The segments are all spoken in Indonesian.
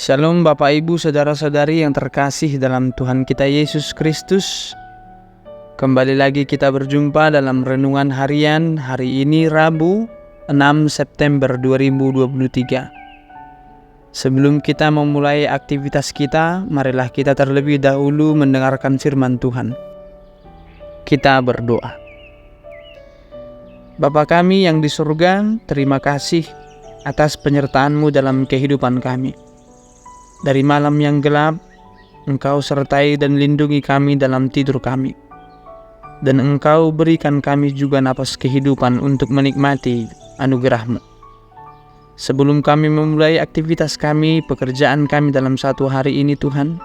Shalom Bapak Ibu Saudara-saudari yang terkasih dalam Tuhan kita Yesus Kristus. Kembali lagi kita berjumpa dalam renungan harian hari ini Rabu 6 September 2023. Sebelum kita memulai aktivitas kita, marilah kita terlebih dahulu mendengarkan firman Tuhan. Kita berdoa. Bapa kami yang di surga, terima kasih atas penyertaan-Mu dalam kehidupan kami. Dari malam yang gelap, Engkau sertai dan lindungi kami dalam tidur kami. Dan Engkau berikan kami juga napas kehidupan untuk menikmati anugerah-Mu. Sebelum kami memulai aktivitas kami, pekerjaan kami dalam satu hari ini Tuhan,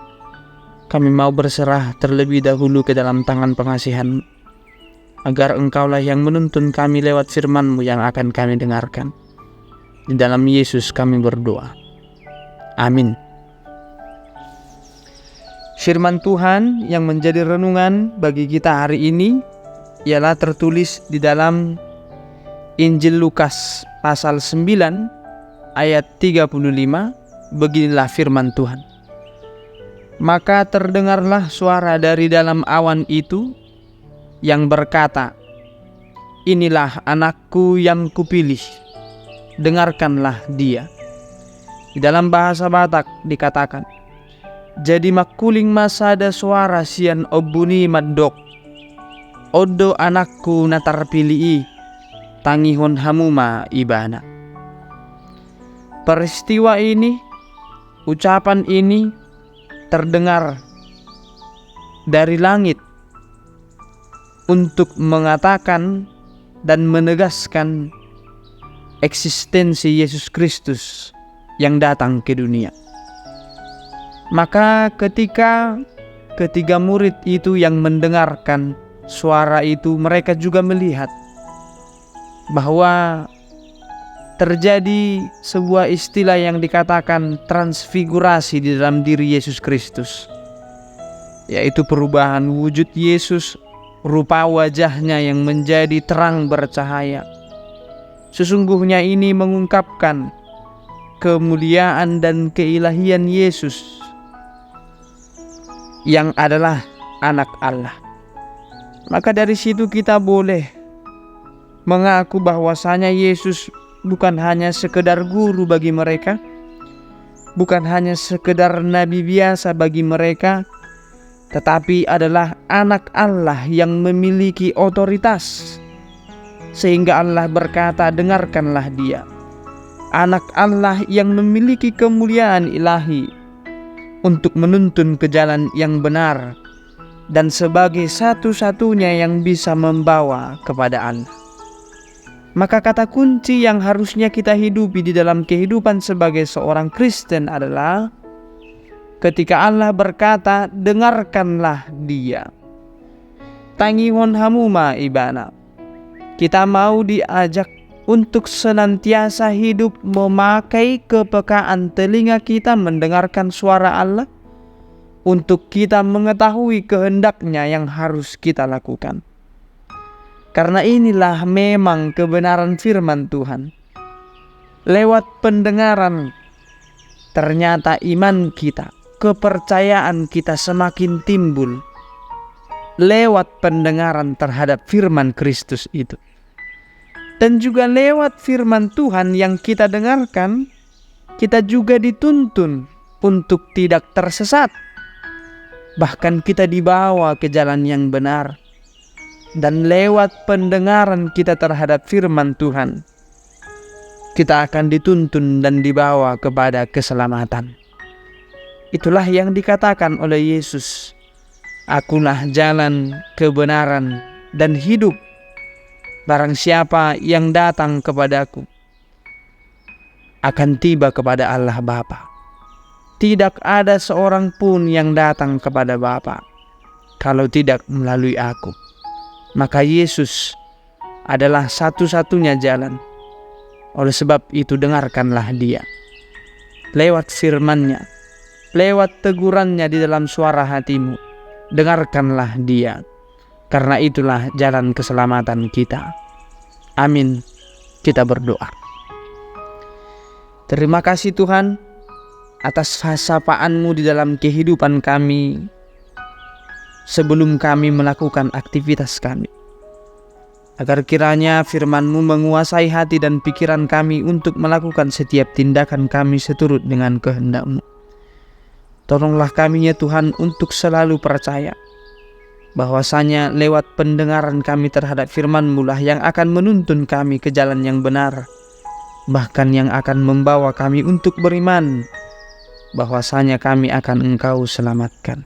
kami mau berserah terlebih dahulu ke dalam tangan pengasihan-Mu, agar Engkaulah yang menuntun kami lewat firman-Mu yang akan kami dengarkan. Di dalam Yesus kami berdoa. Amin. Firman Tuhan yang menjadi renungan bagi kita hari ini ialah tertulis di dalam Injil Lukas pasal 9 ayat 35. Beginilah firman Tuhan. Maka terdengarlah suara dari dalam awan itu yang berkata, "Inilah anakku yang kupilih, dengarkanlah dia." Di dalam bahasa Batak dikatakan, "Jadi makuling masada suara sian obuni madok, odo anakku natar pilii, tangihon hamuma ibana." Peristiwa ini, ucapan ini terdengar dari langit untuk mengatakan dan menegaskan eksistensi Yesus Kristus yang datang ke dunia. Maka ketika ketiga murid itu yang mendengarkan suara itu, mereka juga melihat bahwa terjadi sebuah istilah yang dikatakan transfigurasi di dalam diri Yesus Kristus, yaitu perubahan wujud Yesus, rupa wajahnya yang menjadi terang bercahaya. Sesungguhnya ini mengungkapkan kemuliaan dan keilahian Yesus yang adalah anak Allah. Maka dari situ kita boleh mengaku bahwasanya Yesus bukan hanya sekedar guru bagi mereka, bukan hanya sekedar nabi biasa bagi mereka, tetapi adalah anak Allah yang memiliki otoritas. Sehingga Allah berkata, "Dengarkanlah dia." Anak Allah yang memiliki kemuliaan ilahi untuk menuntun ke jalan yang benar dan sebagai satu-satunya yang bisa membawa kepada Allah. Maka kata kunci yang harusnya kita hidupi di dalam kehidupan sebagai seorang Kristen adalah ketika Allah berkata, "Dengarkanlah dia." Tangihon hamuma ibana. Kita mau diajak untuk senantiasa hidup memakai kepekaan telinga kita mendengarkan suara Allah, untuk kita mengetahui kehendaknya yang harus kita lakukan. Karena inilah memang kebenaran firman Tuhan. Lewat pendengaran, ternyata iman kita, kepercayaan kita semakin timbul. Lewat pendengaran terhadap firman Kristus itu. Dan juga lewat firman Tuhan yang kita dengarkan, kita juga dituntun untuk tidak tersesat. Bahkan kita dibawa ke jalan yang benar. Dan lewat pendengaran kita terhadap firman Tuhan, kita akan dituntun dan dibawa kepada keselamatan. Itulah yang dikatakan oleh Yesus, "Akulah jalan, kebenaran, dan hidup. Barang siapa yang datang kepadaku akan tiba kepada Allah Bapa. Tidak ada seorang pun yang datang kepada Bapa kalau tidak melalui aku." Maka Yesus adalah satu-satunya jalan. Oleh sebab itu dengarkanlah dia. Lewat firman-Nya, lewat tegurannya di dalam suara hatimu, dengarkanlah dia. Karena itulah jalan keselamatan kita. Amin. Kita berdoa. Terima kasih Tuhan, atas sapaan-Mu di dalam kehidupan kami sebelum kami melakukan aktivitas kami. Agar kiranya firman-Mu menguasai hati dan pikiran kami untuk melakukan setiap tindakan kami seturut dengan kehendak-Mu. Tolonglah kami ya Tuhan untuk selalu percaya bahwasanya lewat pendengaran kami terhadap firman-Mu lah yang akan menuntun kami ke jalan yang benar, bahkan yang akan membawa kami untuk beriman bahwasanya kami akan Engkau selamatkan.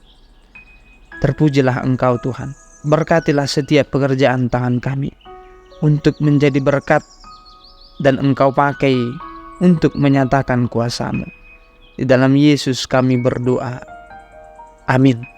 Terpujilah Engkau Tuhan, berkatilah setiap pekerjaan tangan kami untuk menjadi berkat dan Engkau pakai untuk menyatakan kuasa-Mu. Di dalam Yesus kami berdoa. Amin.